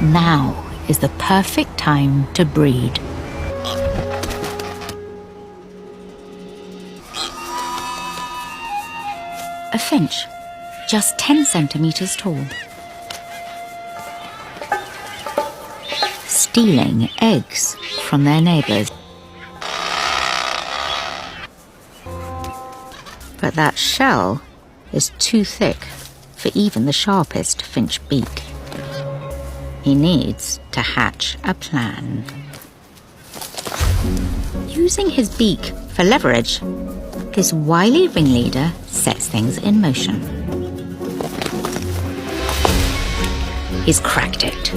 Now is the perfect time to breed. A finch, just 10 centimeters tall. Stealing eggs from their neighbors. But that shell is too thick for even the sharpest finch beak. He needs to hatch a plan. Using his beak for leverage, this wily ringleader sets things in motion. He's cracked it.